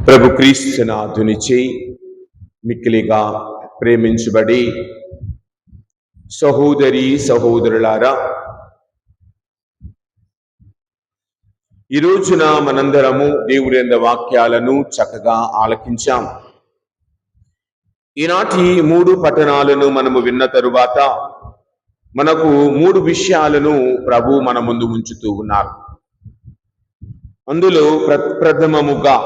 ప్రభు క్రీస్తునాథునిచే మిక్కిలిగా ప్రేమించబడి సహోదరి సహోదరులారా, ఈ రోజున మనందరము దేవుని యందు వాక్యాలను చక్కగా ఆలకించాం. ఈనాటి 3 పట్టణాలను మనము విన్న తరువాత మనకు 3 విషయాలను ప్రభు మన ముందు ఉంచుతూ ఉన్నారు. అందులో ప్రథమముగా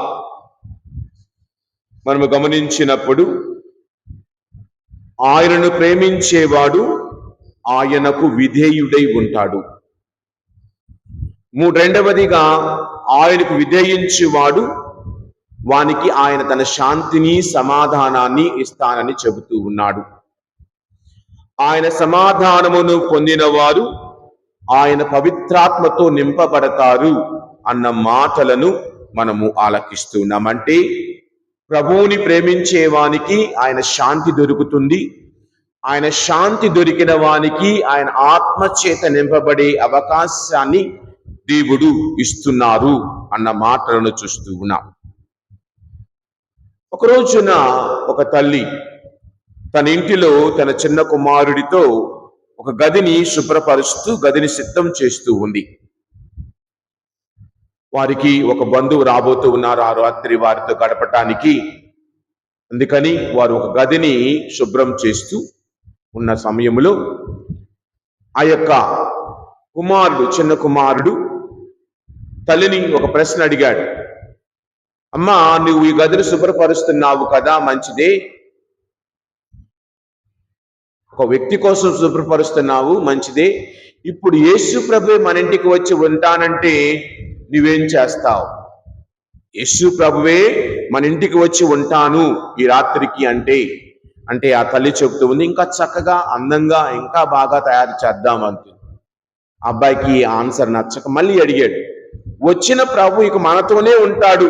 మనము గమనించినప్పుడు, ఆయనను ప్రేమించేవాడు ఆయనకు విధేయుడై ఉంటాడు. రెండవదిగా, ఆయనకు విధేయించేవాడు వానికి ఆయన తన శాంతిని సమాధానాన్ని ఇస్తానని చెబుతూ ఉన్నాడు. ఆయన సమాధానమును పొందిన వారు ఆయన పవిత్రాత్మతో నింపబడతారు అన్న మాటలను మనము ఆలకిస్తున్నాం. అంటే ప్రభువుని ప్రేమించే వానికి ఆయన శాంతి దొరుకుతుంది. ఆయన శాంతి దొరికిన వానికి ఆయన ఆత్మచేత నింపబడే అవకాశాన్ని దేవుడు ఇస్తున్నారు అన్న మాటలను చూస్తూ ఉన్నాం. ఒక రోజున ఒక తల్లి తన ఇంటిలో తన చిన్న కుమారుడితో ఒక గదిని శుభ్రపరుస్తూ గదిని సిద్ధం చేస్తూ ఉంది. వారికి ఒక బంధువు రాబోతూ ఉన్నారు ఆ రాత్రి వారితో గడపటానికి. అందుకని వారు ఒక గదిని శుభ్రం చేస్తూ ఉన్న సమయంలో ఆ యొక్క చిన్న కుమారుడు తల్లిని ఒక ప్రశ్న అడిగాడు. అమ్మా, నువ్వు ఈ గదిని శుభ్రపరుస్తున్నావు కదా, మంచిదే. ఒక వ్యక్తి కోసం శుభ్రపరుస్తున్నావు, మంచిదే. ఇప్పుడు యేసు ప్రభువే మన ఇంటికి వచ్చి ఉంటానంటే నువ్వేం చేస్తావు? యేసు ప్రభువే మన ఇంటికి వచ్చి ఉంటాను ఈ రాత్రికి అంటే ఆ తల్లి చెబుతూ ఉంది, ఇంకా చక్కగా అందంగా ఇంకా బాగా తయారు చేద్దాం అంతే. అబ్బాయికి ఆన్సర్ నచ్చక మళ్ళీ అడిగాడు, వచ్చిన ప్రభు ఇక మనతోనే ఉంటాడు,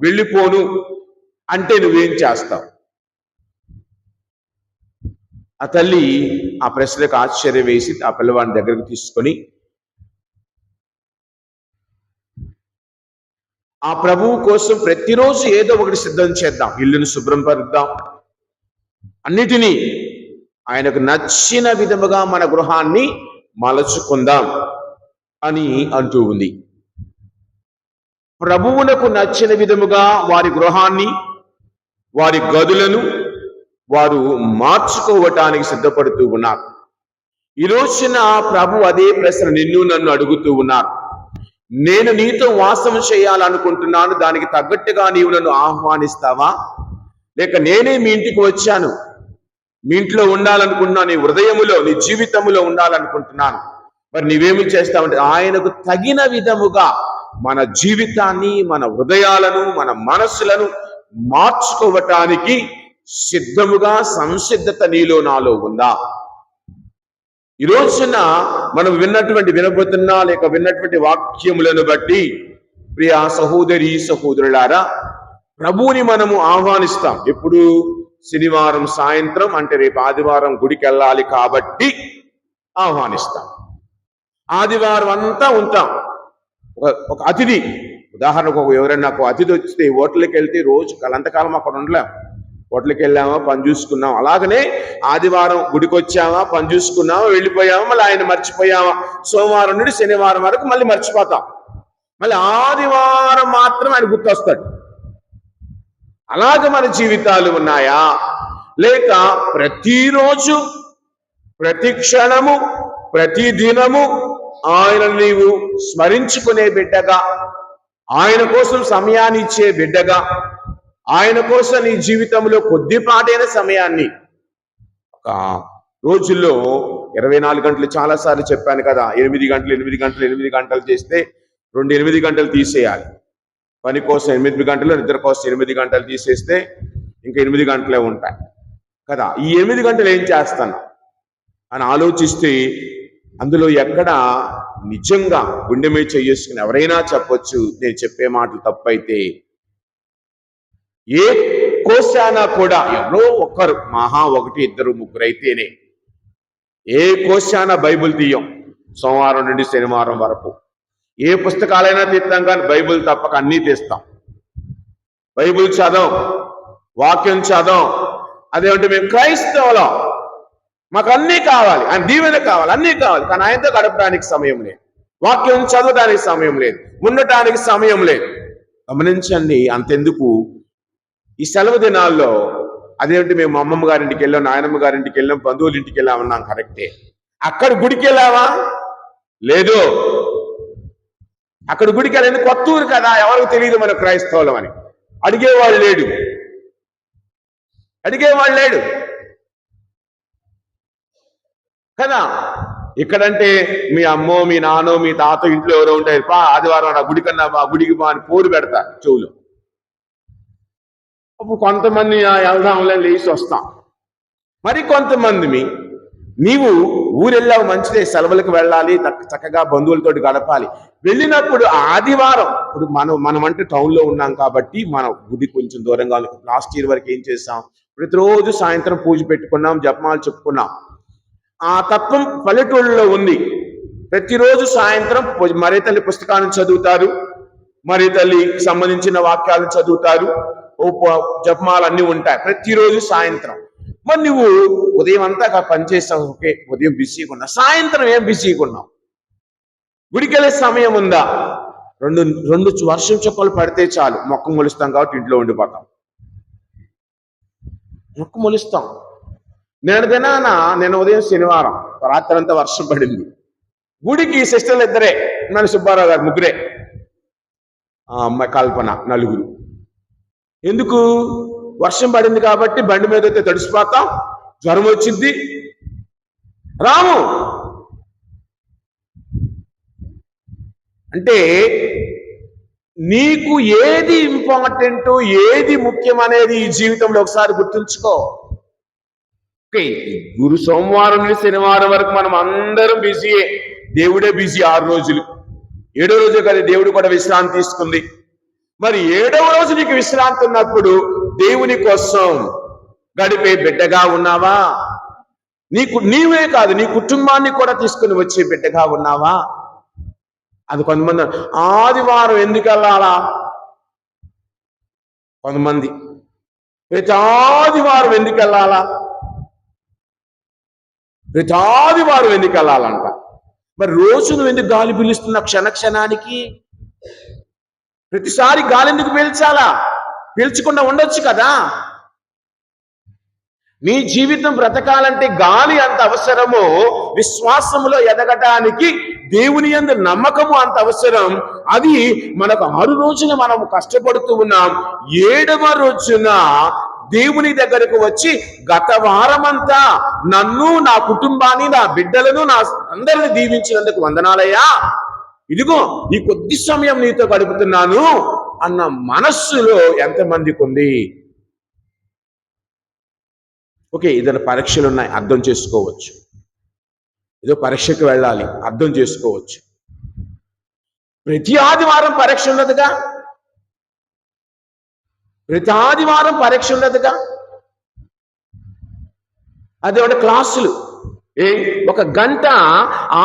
వెళ్ళిపోను అంటే నువ్వేం చేస్తావు? ఆ తల్లి ఆ ప్రశ్నకు ఆశ్చర్యం వేసి ఆ పిల్లవాడిని దగ్గరకు తీసుకొని, ఆ ప్రభువు కోసం ప్రతిరోజు ఏదో ఒకటి సిద్ధం చేద్దాం, ఇల్లును శుభ్రం పరుద్దాం, అన్నిటినీ ఆయనకు నచ్చిన విధముగా మన గృహాన్ని మలచుకుందాం అని అంటూ ఉంది. ప్రభువునకు నచ్చిన విధముగా వారి గృహాన్ని, వారి గదులను వారు మార్చుకోవటానికి సిద్ధపడుతూ ఉన్నారు. ఈ రోజున ప్రభు అదే ప్రశ్న నిన్ను నన్ను అడుగుతూ ఉన్నారు. నేను నీతో వాసం చేయాలనుకుంటున్నాను, దానికి తగ్గట్టుగా నీవు నన్ను ఆహ్వానిస్తావా? లేక నేనే మీ ఇంటికి వచ్చాను, మీ ఇంట్లో ఉండాలనుకుంటున్నాను, నీ హృదయములో నీ జీవితములో ఉండాలనుకుంటున్నాను, మరి నీవేమి చేస్తావంటే ఆయనకు తగిన విధముగా మన జీవితాన్ని, మన హృదయాలను, మన మనస్సులను మార్చుకోవటానికి సిద్ధముగా సంసిద్ధత నీలో నాలో ఉందా? ఈ రోజున మనం వినబోతున్నా లేక విన్నటువంటి వాక్యములను బట్టి ప్రియ సహోదరి సహోదరులారా, ప్రభువుని మనము ఆహ్వానిస్తాం. ఎప్పుడు? శనివారం సాయంత్రం, అంటే రేపు ఆదివారం గుడికి వెళ్ళాలి కాబట్టి ఆహ్వానిస్తాం. ఆదివారం అంతా ఉంటాం. ఒక అతిథి, ఉదాహరణకు ఎవరైనా నాకు అతిథి వస్తే హోటల్కి వెళ్తే రోజు కలంతకాలం అక్కడ ఉండలేం. హోటల్కి వెళ్ళామా, పని చూసుకున్నాం. అలాగనే ఆదివారం గుడికి వచ్చామా, పని చూసుకున్నామా, వెళ్ళిపోయామా, మళ్ళీ ఆయన మర్చిపోయామా, సోమవారం నుండి శనివారం వరకు మళ్ళీ మర్చిపోతాం. మళ్ళీ ఆదివారం మాత్రం ఆయన గుర్తొస్తాడు. అలాగ మన జీవితాలు ఉన్నాయా? లేక ప్రతిరోజు, ప్రతి క్షణము, ప్రతి దినము ఆయన నీవు స్మరించుకునే బిడ్డగా, ఆయన కోసం సమయాన్ని ఇచ్చే బిడ్డగా, ఆయన కోసం నీ జీవితంలో కొద్దిపాటైన సమయాన్ని, ఒక రోజుల్లో 24 గంటలు చాలాసార్లు చెప్పాను కదా, 8 గంటలు చేస్తే 8 గంటలు తీసేయాలి. పని కోసం 8 గంటలు, నిద్ర కోసం 8 గంటలు తీసేస్తే ఇంకా 8 గంటలే ఉంటాయి కదా. ఈ 8 గంటలు ఏం చేస్తాను అని ఆలోచిస్తే అందులో ఎక్కడ నిజంగా గుండె మీద చేసుకుని ఎవరైనా చెప్పొచ్చు, నేను చెప్పే మాటలు తప్పైతే. ఏ కోశానా కూడా ఎవరో ఒక్కరు, మహా 1, 2, 3 అయితేనే. ఏ కోశానా బైబిల్ తీయం సోమవారం నుండి శనివారం వరకు. ఏ పుస్తకాలైనా తీస్తాం, కానీ బైబిల్ తప్పక అన్నీ తీస్తాం. బైబిల్ చదవం, వాక్యం చదవం. అదేమంటే మేము క్రైస్తవులం, మాకు అన్నీ కావాలి, ఆయన దీవెన కావాలి, అన్నీ కావాలి, కానీ ఆయనతో గడపడానికి సమయం లేదు, వాక్యం చదవడానికి సమయం లేదు, ఉండటానికి సమయం లేదు. గమనించండి. అంతెందుకు, ఈ సెలవు దినాల్లో అదేంటి మేము అమ్మమ్మ గారింటికి వెళ్ళాం, నాయనమ్మ గారింటికి వెళ్ళాం, బంధువుల ఇంటికి వెళ్ళామన్నాం, కరెక్టే. అక్కడ గుడికి వెళ్ళావా? లేదు. అక్కడ గుడికి వెళ్ళింది కొత్త ఊరు కదా, ఎవరికి తెలియదు మన క్రైస్తవులం అని. అడిగేవాళ్ళు లేడు. కదా. ఇక్కడంటే మీ అమ్మో, మీ నాన్నో, మీ తాత ఇంట్లో ఎవరో ఉంటారు, పా ఆదివారం ఆ గుడి కన్నా ఆ గుడికి పా అని పోరు పెడతారు చెవులు. అప్పుడు కొంతమంది వెళ్దాంలే లేచి వస్తాం. మరి కొంతమంది నీవు ఊరెళ్ళావు, మంచిదే, సెలవులకు వెళ్ళాలి, చక్కగా బంధువులతోటి గడపాలి. వెళ్ళినప్పుడు ఆదివారం, ఇప్పుడు మనం అంటే టౌన్లో ఉన్నాం కాబట్టి మన గుడి కొంచెం దూరంగా. లాస్ట్ ఇయర్ వరకు ఏం చేసాం, ప్రతిరోజు సాయంత్రం పూజ పెట్టుకున్నాం, జపమాలు చెప్పుకున్నాం. ఆ తత్వం పల్లెటూళ్ళలో ఉంది. ప్రతిరోజు సాయంత్రం మరీ తల్లి పుస్తకాలను చదువుతారు, మరీ తల్లికి సంబంధించిన వాక్యాలను చదువుతారు, జపమాలు అన్నీ ఉంటాయి ప్రతిరోజు సాయంత్రం. మరి నువ్వు ఉదయం అంతా పనిచేస్తావు, ఓకే, ఉదయం బిజీగా ఉన్నా, సాయంత్రం ఏం బిజీగా ఉన్నావు? గుడికి వెళ్ళే సమయం ఉందా? రెండు వర్షం చుక్కలు పడితే చాలు మొక్క మొలుస్తాం కాబట్టి ఇంట్లో ఉండిపోతాం. మొక్క మొలుస్తాం. నేను ఉదయం శనివారం రాత్రి అంతా వర్షం పడింది. గుడికి సిస్టర్లు ఇద్దరే, మన సుబ్బారావు గారు ముగ్గురే, అమ్మాయి కల్పన నలుగురు. ఎందుకు? వర్షం పడింది కాబట్టి బండి మీద అయితే తడిసిపోతాం, జ్వరం వచ్చింది, రాము. అంటే నీకు ఏది ఇంపార్టెంట్, ఏది ముఖ్యం అనేది ఈ జీవితంలో ఒకసారి గుర్తుంచుకో. గురు సోమవారం నుండి శనివారం వరకు మనం అందరం బిజీయే. దేవుడే బిజీ 6 రోజులు. 7వ రోజు కదా దేవుడు కూడా విశ్రాంతి తీసుకుంది. మరి 7వ రోజు నీకు విశ్రాంతి ఉన్నప్పుడు దేవుని కోసం గడిపే బిడ్డగా ఉన్నావా? నీవే కాదు, నీ కుటుంబాన్ని కూడా తీసుకుని వచ్చే బిడ్డగా ఉన్నావా? అది కొంతమంది ఆదివారం ఎందుకు వెళ్ళాలా? కొంతమంది ప్రతి ఆదివారం ఎందుకు వెళ్ళాలా? ప్రతి ఆదివారం ఎందుకు వెళ్ళాలంట? మరి రోజు నువ్వు ఎందుకు గాలి పీలుస్తున్నా క్షణానికి? ప్రతిసారి గాలి ఎందుకు పీల్చాలా? పీల్చకుండా ఉండొచ్చు కదా. నీ జీవితం బ్రతకాలంటే గాలి అంత అవసరమో, విశ్వాసములో ఎదగటానికి దేవుని యందు నమ్మకము అంత అవసరం. అది మనకు 6 రోజులు మనం కష్టపడుతూ ఉన్నాం. 7వ రోజున దేవుని దగ్గరకు వచ్చి, గత వారమంతా నన్ను, నా కుటుంబాన్ని, నా బిడ్డలను, నా అందరిని దీవించినందుకు వందనాలయ్యా, ఇదిగో ఈ కొద్ది సమయం నీతో గడుపుతున్నాను అన్న మనస్సులో ఎంతమందికి ఉంది? ఓకే, ఏదైనా పరీక్షలు ఉన్నాయి, అర్థం చేసుకోవచ్చు. ఏదో పరీక్షకు వెళ్ళాలి, అర్థం చేసుకోవచ్చు. ప్రతి ఆదివారం పరీక్ష ఉండదుగా. ప్రతి ఆదివారం పరీక్ష ఉండదుగా. అది ఒక క్లాసులు. ఒక గంట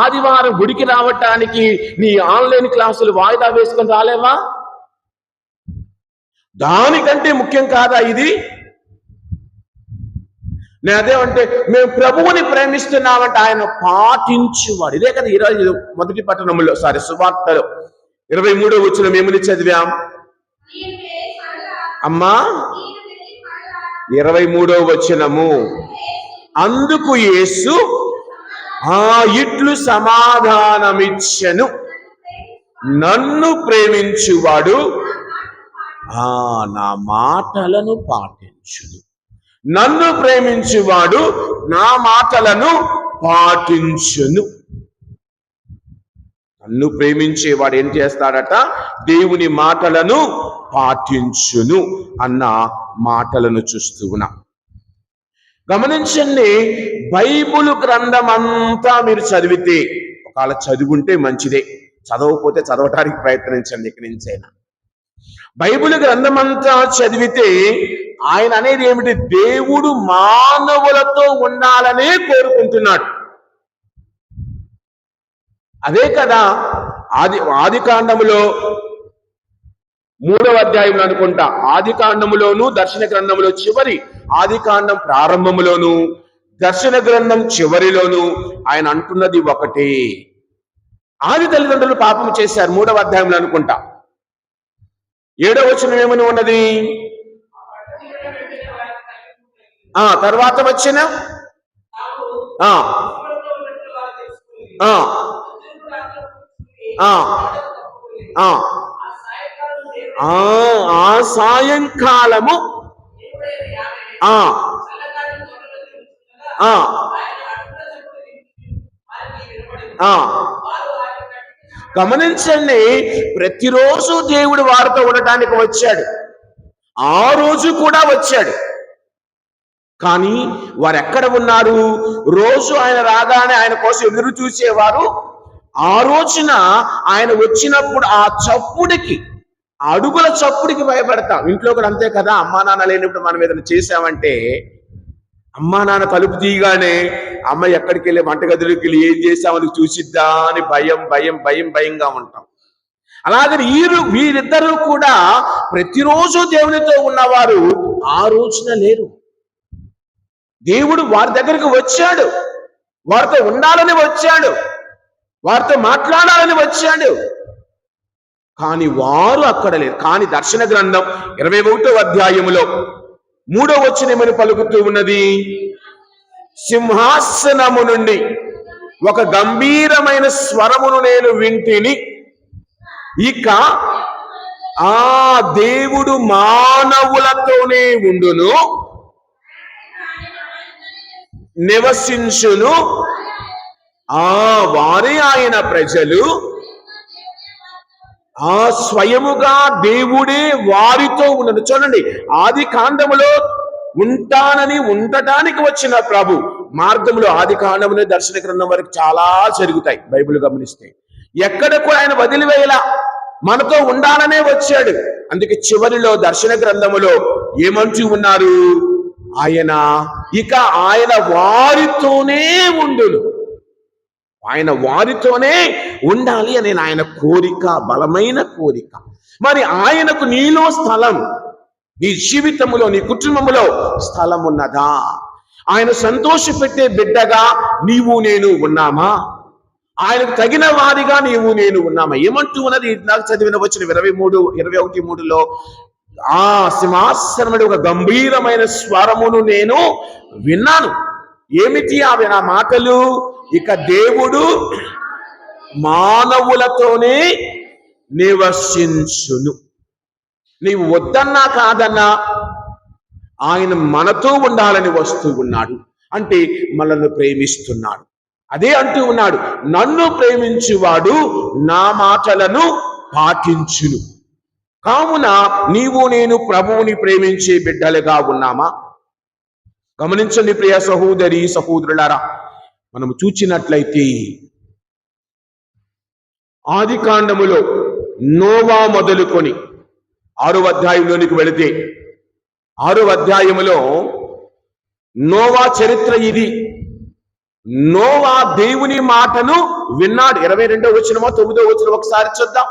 ఆదివారం గుడికి రావటానికి నీ ఆన్లైన్ క్లాసులు వాయిదా వేసుకొని రాలేవా? దానికంటే ముఖ్యం కాదా ఇది? నేను అదేమంటే, మేము ప్రభువుని ప్రేమిస్తున్నామంటే ఆయన పాటించువాడు. ఇదే కదా ఈరోజు మొదటి పట్టణంలో సువార్తలో 23వ వచనం ఏమని చదివాం అమ్మా? 23వ వచనము, అందుకు యేసు ఇట్లు సమాధానమిచ్చెను, నన్ను ప్రేమించువాడు నా మాటలను పాటించును. నన్ను ప్రేమించువాడు నా మాటలను పాటించును. నన్ను ప్రేమించేవాడు ఏం చేస్తాడట? దేవుని మాటలను పాటించును అన్న మాటలను చూస్తూ ఉన్నాం. గమనించండి, బైబిల్ గ్రంథం అంతా మీరు చదివితే, ఒకవేళ చదువుంటే మంచిదే, చదవకపోతే చదవటానికి ప్రయత్నించండి. ఇక్కడి నుంచైనా బైబిల్ గ్రంథం అంతా చదివితే ఆయన అనేది ఏమిటి? దేవుడు మానవులతో ఉండాలనే కోరుకుంటున్నాడు. అదే కదా ఆది కాండములో 3వ అధ్యాయంలో అనుకుంటా, ఆది కాండములోను దర్శన గ్రంథములో చివరి, ఆది కాండం ప్రారంభములోను దర్శన గ్రంథం చివరిలోను ఆయన అంటున్నది ఒకటే. ఆది తల్లిదండ్రులు పాపం చేశారు 3వ అధ్యాయంలో అనుకుంటా. 7వ వచనం ఏమని ఉన్నది? తర్వాత వచ్చిన ఆ సాయంకాలము గమనించండి, ప్రతిరోజు దేవుడు వారితో ఉండటానికి వచ్చాడు, ఆ రోజు కూడా వచ్చాడు. కానీ వారు ఎక్కడ ఉన్నారు? రోజు ఆయన రాగానే ఆయన కోసం ఎదురు చూసేవారు. ఆ రోజున ఆయన వచ్చినప్పుడు ఆ చప్పుడికి, అడుగుల చప్పుడికి భయపడతాం. ఇంట్లో కూడా అంతే కదా, అమ్మా నాన్న లేనప్పుడు మనం ఏదైనా చేసామంటే అమ్మా నాన్న తలుపు తీయగానే అమ్మ ఎక్కడికి వెళ్ళి వంటగదిలోకి వెళ్ళి ఏం చేసామని చూసిద్దా అని భయంగా ఉంటాం. అలాగే వీరిద్దరూ కూడా ప్రతిరోజు దేవునితో ఉన్నవారు ఆ రోజున లేరు. దేవుడు వారి దగ్గరికి వచ్చాడు, వారితో ఉండాలని వచ్చాడు, వారితో మాట్లాడాలని వచ్చాడు, కానీ వారు అక్కడ లేరు. కానీ దర్శన గ్రంథం 21వ అధ్యాయములో 3వ వచనమని పలుకుతూ ఉన్నది, సింహాసనము నుండి ఒక గంభీరమైన స్వరమును నేను వింటిని. ఇక ఆ దేవుడు మానవులతోనే ఉండును, నివసించును, వారే ఆయన ప్రజలు, స్వయముగా దేవుడే వారితో ఉన్నది. చూడండి, ఆది కాండములో ఉండటానికి వచ్చిన ప్రభు మార్గంలో ఆది కాండములో దర్శన గ్రంథం వరకు చాలా జరుగుతాయి. బైబిల్ గమనిస్తే ఎక్కడ కూడా ఆయన వదిలివేయలా, మనతో ఉండాలనే వచ్చాడు. అందుకే చివరిలో దర్శన గ్రంథములో ఏమంటూ ఉన్నారు? ఆయన వారితోనే ఉండును, ఆయన వారితోనే ఉండాలి అని ఆయన కోరిక, బలమైన కోరిక. మరి ఆయనకు నీలో స్థలం, నీ జీవితంలో, నీ కుటుంబంలో స్థలం ఉన్నదా? ఆయన సంతోషపెట్టే బిడ్డగా నీవు నేను ఉన్నామా? ఆయనకు తగిన వారిగా నీవు నేను ఉన్నామా? ఏమంటూ ఉన్నది? నాకు చదివిన వచ్చిన 21:3లో సింహాసనముడి ఒక గంభీరమైన స్వరమును నేను విన్నాను. ఏమిటి అవి నా మాటలు? ఇక దేవుడు మానవులతోనే నివసించును. నీవు వద్దన్నా కాదన్నా ఆయన మనతో ఉండాలని వస్తూ ఉన్నాడు. అంటే మనల్ని ప్రేమిస్తున్నాడు. అదే అంటూ ఉన్నాడు, నన్ను ప్రేమించువాడు నా మాటలను పాటించును. కావున నీవు నేను ప్రభువుని ప్రేమించే బిడ్డలుగా ఉన్నామా? గమనించండి ప్రియ సహోదరి సహోదరులారా, మనము చూచినట్లయితే ఆది కాండములో నోవా మొదలుకొని 6వ అధ్యాయంలోనికి వెళితే 6వ అధ్యాయములో నోవా చరిత్ర ఇది. నోవా దేవుని మాటను విన్నాడు. 22వ వచనమో 9వ వచనం ఒకసారి చూద్దాం.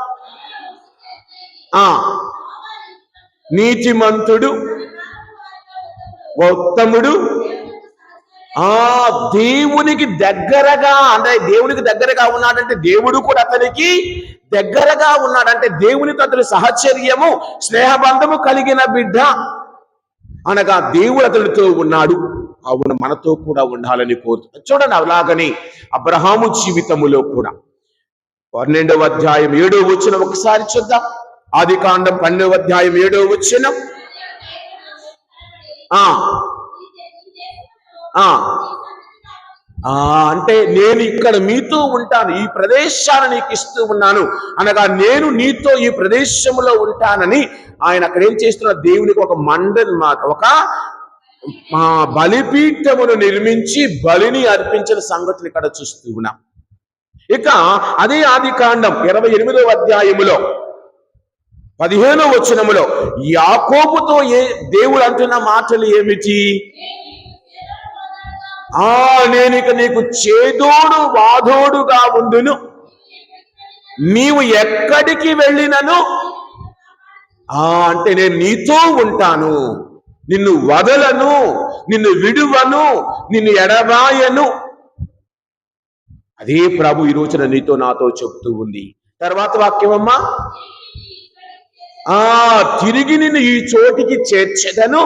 నీతిమంతుడు, ఉత్తముడు, దేవునికి దగ్గరగా, అంటే దేవునికి దగ్గరగా ఉన్నాడంటే దేవుడు కూడా అతనికి దగ్గరగా ఉన్నాడంటే దేవునితో అతని సహచర్యము, స్నేహబంధము కలిగిన బిడ్డ అనగా దేవుడు అతనితో ఉన్నాడు. అవును, మనతో కూడా ఉండాలని కోరుతున్నాడు. చూడండి, అలాగని అబ్రహాము జీవితములో కూడా 12వ అధ్యాయం 7వ వచనం ఒకసారి చూద్దాం. ఆది కాండం 12వ అధ్యాయం 7వ వచనం. అంటే నేను ఇక్కడ మీతో ఉంటాను, ఈ ప్రదేశాన్ని నీకు ఇస్తూ ఉన్నాను అనగా నేను నీతో ఈ ప్రదేశంలో ఉంటానని ఆయన అక్కడ ఏం చేస్తున్న, దేవునికి ఒక ఒక బలిపీఠమును నిర్మించి బలిని అర్పించిన సంగతులు ఇక్కడ చూస్తూ ఉన్నాం. ఇక అదే ఆది కాండం 28వ అధ్యాయములో 15వ వచనములో యాకోబుతో దేవుడు అంటున్న మాటలు ఏమిటి? నేనిక నీకు చేదోడు వాదోడుగా ఉండును, నీవు ఎక్కడికి వెళ్ళినను అంటే నేను నీతో ఉంటాను, నిన్ను వదలను, నిన్ను విడువను, నిన్ను ఎడబాయను. అదే ప్రభు ఈ రోజున నీతో నాతో చెప్తూ ఉంది. తర్వాత వాక్యమమ్మా, తిరిగి నిన్ను ఈ చోటికి చేర్చెదను.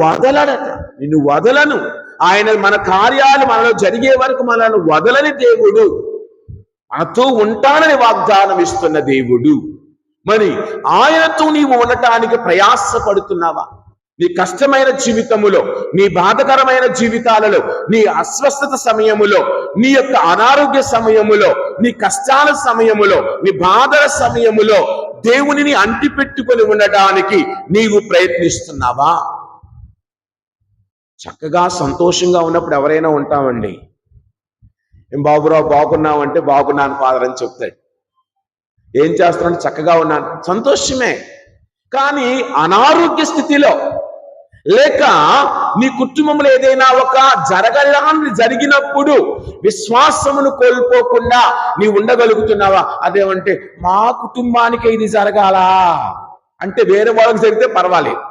వదలడట, నిన్ను వదలను. ఆయన మన కార్యాలు మనలో జరిగే వరకు మనల్ని వదలని దేవుడు, మనతో ఉంటానని వాగ్దానం ఇస్తున్న దేవుడు. మరి ఆయనతో నీవు ఉండటానికి ప్రయాసపడుతున్నావా? నీ కష్టమైన జీవితములో, నీ బాధకరమైన జీవితాలలో, నీ అస్వస్థత సమయములో, నీ యొక్క అనారోగ్య సమయములో, నీ కష్టాల సమయములో, నీ బాధల సమయములో దేవునిని అంటిపెట్టుకొని ఉండటానికి నీవు ప్రయత్నిస్తున్నావా? చక్కగా సంతోషంగా ఉన్నప్పుడు ఎవరైనా ఉంటామండి. ఏం బాబురావు బాగున్నావంటే బాగున్నాను ఫాదర్ అని చెప్తాడు. ఏం చేస్తున్నాడు? చక్కగా ఉన్నాను, సంతోషమే. కానీ అనారోగ్య స్థితిలో లేక నీ కుటుంబంలో ఏదైనా ఒక జరగడానికి జరిగినప్పుడు విశ్వాసమును కోల్పోకుండా నీ ఉండగలుగుతున్నావా? అదేమంటే మా కుటుంబానికి ఇది జరగాలా అంటే వేరే వాళ్ళకి జరిగితే పర్వాలేదు.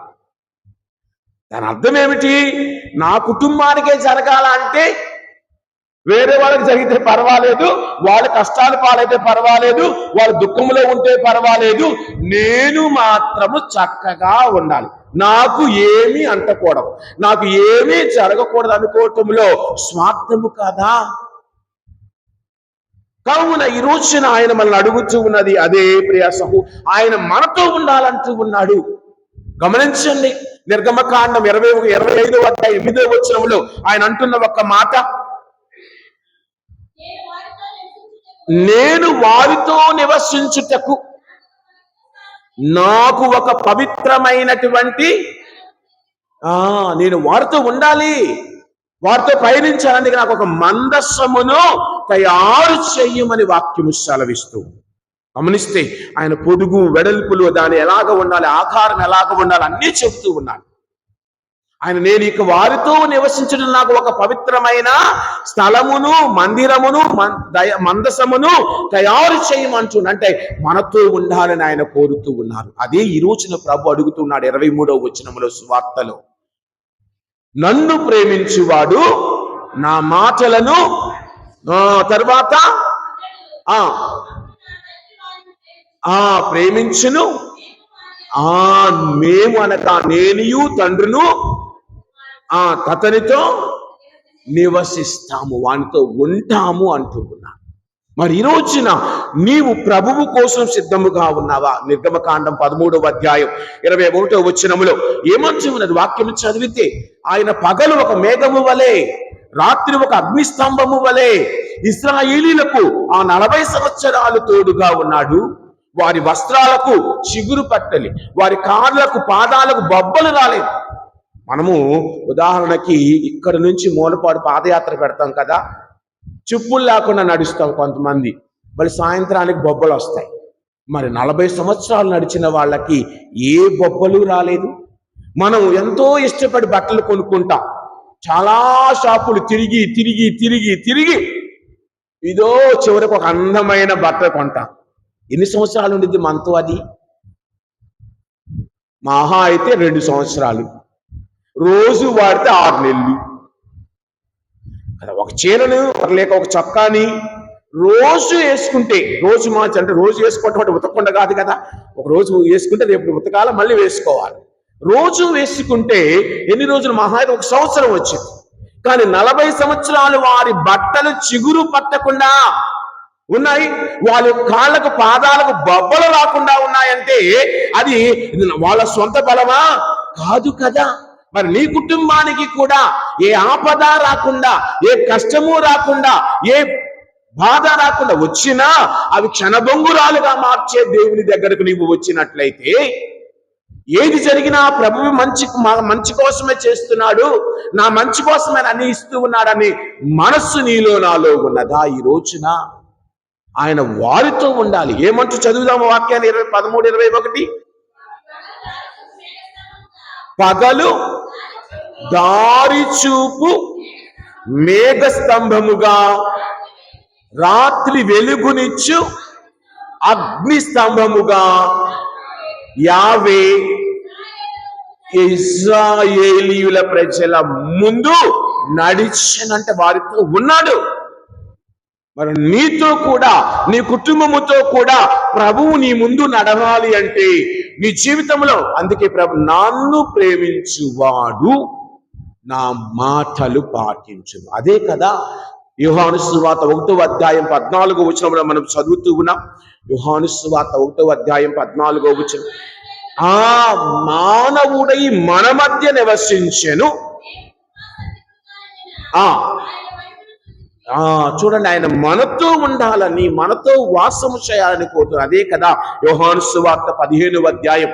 దాని అర్థం ఏమిటి? నా కుటుంబానికే జరగాల అంటే వేరే వాళ్ళకి జరిగితే పర్వాలేదు, వాళ్ళ కష్టాలు పాలైతే పర్వాలేదు, వాళ్ళ దుఃఖంలో ఉంటే పర్వాలేదు, నేను మాత్రము చక్కగా ఉండాలి, నాకు ఏమీ అంటకూడదు, నాకు ఏమీ జరగకూడదు అనుకోవటంలో స్వార్థము కదా. కావున ఈ రోజున ఆయన మనల్ని అడుగుతూ ఉన్నది అదే ప్రియాసహు, ఆయన మనతో ఉండాలంటూ ఉన్నాడు. గమనించండి, నిర్గమకాండం 25వ అధ్యాయం 8వ వచనంలో ఆయన అంటున్న ఒక్క మాట, నేను వారితో నివసించుటకు నాకు ఒక పవిత్రమైనటువంటి నేను వారితో ఉండాలి, వారితో పయనించాలని నాకు ఒక మందస్సమును తయారు చెయ్యమని వాక్యము సెలవిస్తూ. గమనిస్తే ఆయన పొడుగు వెడల్పులు, దాని ఎలాగ ఉండాలి, ఆకారం ఎలాగ ఉండాలి అన్నీ చెప్తూ ఉన్నాడు. ఆయన నేను ఇక వారితో నివసించడం నాకు ఒక పవిత్రమైన స్థలమును, మందిరమును, మందసమును తయారు చేయమంటున్నాడు. అంటే మనతో ఉండాలని ఆయన కోరుతూ ఉన్నారు. అదే ఈ రోజున ప్రభు అడుగుతున్నాడు 23వ వచనములో సువార్తలో, నన్ను ప్రేమించువాడు నా మాటలను తర్వాత ప్రేమించును, మేము అనగా నేనియు తండ్రును అతనితో నివసిస్తాము, వానితో ఉంటాము అంటూ ఉన్నాను. మరి ఈ రోజున నీవు ప్రభువు కోసం సిద్ధముగా ఉన్నావా? నిర్గమకాండం 13వ అధ్యాయం 21వ వచనములో ఏమంటూ ఉన్నది వాక్యం చదివితే, ఆయన పగలు ఒక మేఘము వలె, రాత్రి ఒక అగ్నిస్తంభము వలె ఇశ్రాయేలీలకు ఆ 40 సంవత్సరాలు తోడుగా ఉన్నాడు. వారి వస్త్రాలకు చిగురు పట్టలి, వారి కాళ్ళకు పాదాలకు బొబ్బలు రాలేదు. మనము ఉదాహరణకి ఇక్కడ నుంచి మూలపాడు పాదయాత్ర పెడతాం కదా, చెప్పులు లేకుండా నడుస్తాం కొంతమంది, మళ్ళీ సాయంత్రానికి బొబ్బలు వస్తాయి. మరి 40 సంవత్సరాలు నడిచిన వాళ్ళకి ఏ బొబ్బలు రాలేదు. మనం ఎంతో ఇష్టపడి బట్టలు కొనుక్కుంటాం, చాలా షాపులు తిరిగి తిరిగి తిరిగి తిరిగి ఇదో చివరికి ఒక అందమైన బట్ట కొంటాం. ఎన్ని సంవత్సరాలు ఉండిద్ది మనతో? అది మహా అయితే 2 సంవత్సరాలు, రోజు వాడితే 6 నెలలు కదా. ఒక చీరను లేక ఒక చొక్కాని రోజు వేసుకుంటే, రోజు మార్చి అంటే రోజు వేసుకోవటం అంటే ఉతకకుండా కాదు కదా, ఒక రోజు వేసుకుంటే రేపు ఉతకాల మళ్ళీ వేసుకోవాలి. రోజు వేసుకుంటే ఎన్ని రోజులు? మహా అయితే 1 సంవత్సరం వచ్చింది. కానీ 40 సంవత్సరాలు వారి బట్టలు చిగురు పట్టకుండా ఉన్నాయి, వాళ్ళ కాళ్ళకు పాదాలకు బొబ్బలు రాకుండా ఉన్నాయంటే అది వాళ్ళ సొంత బలమా? కాదు కదా. మరి నీ కుటుంబానికి కూడా ఏ ఆపద రాకుండా, ఏ కష్టము రాకుండా, ఏ బాధ రాకుండా వచ్చినా అవి క్షణభంగురాలుగా మార్చే దేవుని దగ్గరకు నీవు వచ్చినట్లయితే, ఏది జరిగినా ప్రభువు మంచి కోసమే చేస్తున్నాడు, నా మంచి కోసమే అన్ని ఇస్తూ ఉన్నాడని మనస్సు నీలో నాలో ఉన్నదా? ఈ రోజున ఆయన వారితో ఉండాలి. ఏమంటూ చదువుదాము వాక్యాన్ని 13, 21. పగలు దారి చూపు మేఘస్తంభముగా, రాత్రి వెలుగునిచ్చు అగ్ని స్తంభముగా యావే ఇశ్రాయేలీయుల ప్రజల ముందు నడిచినంటే వారితో ఉన్నాడు. మరి నీతో కూడా, నీ కుటుంబముతో కూడా ప్రభువు నీ ముందు నడవాలి అంటే నీ జీవితంలో, అందుకే ప్రభు నన్ను ప్రేమించువాడు నా మాటలు పాటించు. అదే కదా యోహాను సువార్త 1వ అధ్యాయం 14వ వచనంలో మనం చదువుతూ ఉన్నాం. యోహాను సువార్త 1వ అధ్యాయం 14వ వచనం, ఆ మానవుడై మన మధ్య నివసించెను. చూడండి, ఆయన మనతో ఉండాలని, మనతో వాసము చేయాలని కోరుతున్నారు. అదే కదా యోహాను సువార్త 15వ అధ్యాయం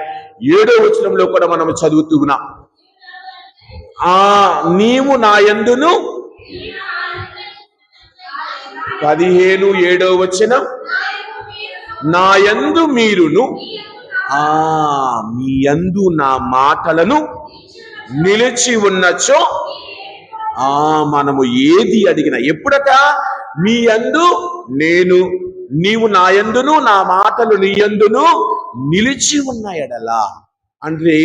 7వ వచనంలో కూడా మనం చదువుతూ ఉన్నాం. నీవు నా యందును 15:7 వచనం, నా యందు మీరును మీ యందు నా మాటలను నిలిచి ఉన్నచో మనము ఏది అడిగినా, ఎప్పుడట మీ యందు నేను, నీవు నా యందును నా మాటలు నీ యందును నిలిచి ఉన్న ఎడలా, అంటే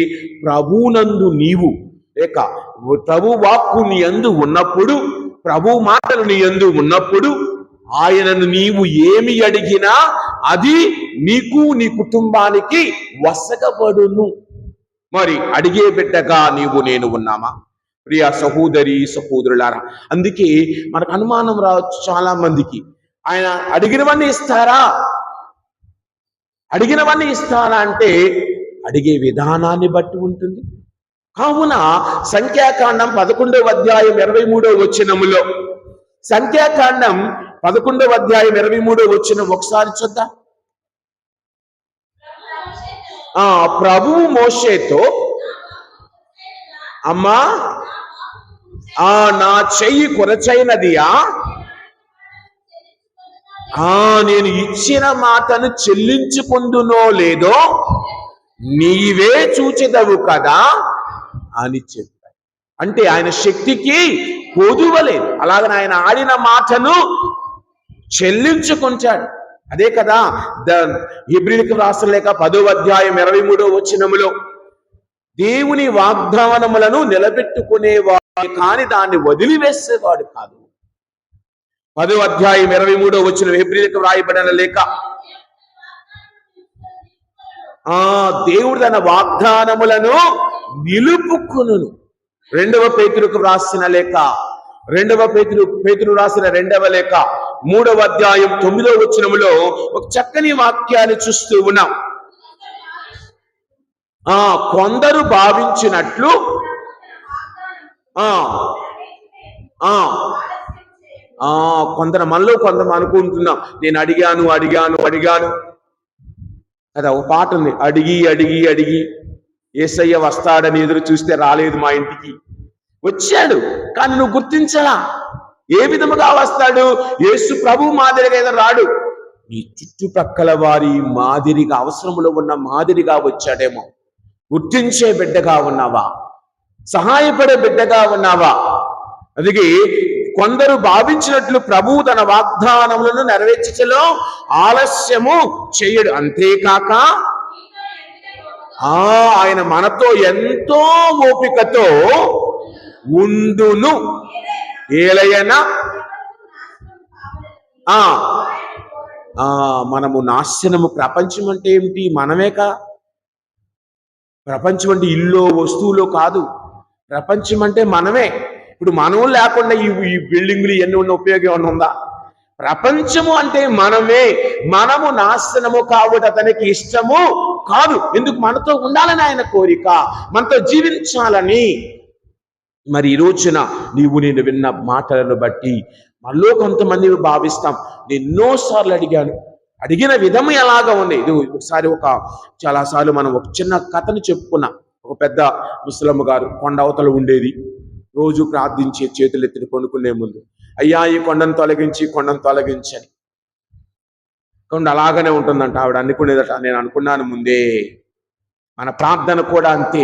ప్రభునందు నీవు లేక ప్రభు వాక్కు నీ యందు ఉన్నప్పుడు, ప్రభు మాటలు నీ యందు ఉన్నప్పుడు ఆయనను నీవు ఏమి అడిగినా అది నీకు నీ కుటుంబానికి వసగబడును. మరి అడిగే బిడ్డగా నీవు నేను ఉన్నామా ప్రియ సహోదరి సహోదరులారా? అందుకే మనకు అనుమానం రావచ్చు చాలా మందికి, ఆయన అడిగినవన్నీ ఇస్తారా? అడిగినవన్నీ ఇస్తారా అంటే అడిగే విధానాన్ని బట్టి ఉంటుంది. కావున సంఖ్యాకాండం 11వ అధ్యాయం 23వ వచనములో, సంఖ్యాకాండం 11వ అధ్యాయం 23వ వచనం ఒకసారి చూద్దాం. ప్రభువు మోషేతో, అమ్మా నా చెయ్యి కొరచైనదియా, నేను ఇచ్చిన మాటను చెల్లించుకుందునో లేదో నీవే చూచెదవు కదా అని చెప్పాడు. అంటే ఆయన శక్తికి కొదువలేదు, అలాగని ఆయన ఆడిన మాటను చెల్లించుకుంటాడు. అదే కదా హెబ్రీయులకు రాసిన లేఖ 10వ అధ్యాయం 23వ వచనములో, దేవుని వాగ్దానములను నిలబెట్టుకునేవాడు కానీ దాన్ని వదిలివేసేవాడు కాదు. 10వ అధ్యాయం 23వ వచనం హెబ్రీయులకు రాయబడిన లేఖ, దేవుడు తన వాగ్దానములను నిలుపుకును. 2వ పేతురుకు రాసిన లేఖ, 2వ పేతురు రాసిన 2వ లేఖ 3వ అధ్యాయం 9వ వచనములో ఒక చక్కని వాక్యాన్ని చూస్తూ ఉన్నాం. కొందరు భావించినట్లు కొందరు మనలో కొందరు అనుకుంటున్నాం, నేను అడిగాను కదా. ఒక పాట ఉంది, అడిగి అడిగి అడిగి యేసయ్య వస్తాడని ఎదురు చూస్తే రాలేదు మా ఇంటికి. వచ్చాడు కానీ నువ్వు గుర్తించలా. ఏ విధముగా వస్తాడు? యేసు ప్రభు మాదిరిగా ఏదో రాడు, నీ చుట్టుప్రక్కల వారి మాదిరిగా, అవసరంలో ఉన్న మాదిరిగా వచ్చాడేమో. గుర్తించే బిడ్డగా ఉన్నావా? సహాయపడే బిడ్డగా ఉన్నావా? అందుకే కొందరు భావించినట్లు ప్రభువు తన వాగ్దానములను నెరవేర్చలో ఆలస్యము చేయడు. అంతేకాక ఆయన మనతో ఎంతో ఓపికతో ఉండును. ఏలయన మనము నాశనము. ప్రపంచం అంటే ఏమిటి? మనమేకా. ప్రపంచం అంటే ఇల్లు వస్తువులో కాదు, ప్రపంచం అంటే మనమే. ఇప్పుడు మనం లేకుండా ఈ బిల్డింగులు ఇవన్నీ ఉన్న ఉపయోగం ఏమన్నా ఉందా? ప్రపంచము అంటే మనమే. మనము నాశనము కాబట్టి అతనికి ఇష్టము కాదు. ఎందుకు? మనతో ఉండాలని ఆయన కోరిక, మనతో జీవించాలని. మరి ఈ రోజున నీవు నేను విన్న మాటలను బట్టి మనలో కొంతమంది భావిస్తాం, నేను ఎన్నోసార్లు అడిగిన విధము ఎలాగా ఉంది. ఇది ఒకసారి చాలాసార్లు మనం ఒక చిన్న కథను చెప్పుకున్నాం. ఒక పెద్ద ముసలమ్మ గారు కొండ అవతల ఉండేది. రోజు ప్రార్థించి చేతులు ఎత్తిని కొనుక్కునే ముందు, అయ్యా ఈ కొండను తొలగించని. కొండ అలాగనే ఉంటుందంట. ఆవిడ అనుకునేదట, నేను అనుకున్నాను ముందే. మన ప్రార్థన కూడా అంతే.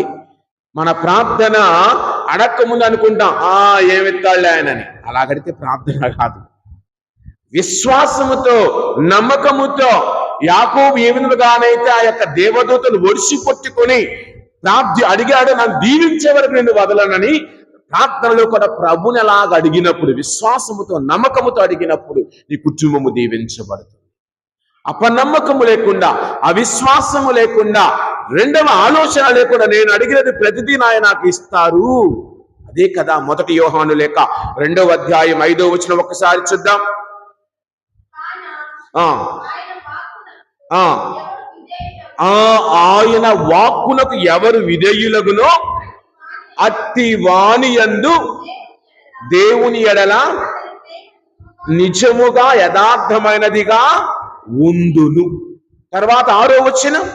మన ప్రార్థన అడక్క ముందు అనుకుంటాం, ఏమెత్తాళ్ళే ఆయనని. అలాగడితే ప్రార్థన కాదు. విశ్వాసముతో, నమ్మకముతో యాకోబు ఏ విధముగానైతే ఆ యొక్క దేవదూతను ఒడిసి పట్టుకొని ప్రార్థి అడిగాడు, నన్ను దీవించే వరకు నేను వదలనని, ప్రార్థనలో కూడా ప్రభుని అలాగ అడిగినప్పుడు, విశ్వాసముతో నమ్మకముతో అడిగినప్పుడు నీ కుటుంబము దీవించబడుతుంది. అపనమ్మకము లేకుండా, అవిశ్వాసము లేకుండా, రెండవ ఆలోచన లేకుండా నేను అడిగినది ప్రతిదీ నాకు ఇస్తారు. అదే కదా 1 యోహాను లేఖ 2వ అధ్యాయం 5వ వచనం ఒకసారి చూద్దాం. ఆయన వాక్కునకు ఎవరు విధేయులగునో అట్టి వాని యందు దేవుని ఎడల నిజముగా యథార్థమైనదిగా ఉండును. తర్వాత 6వ వచనం,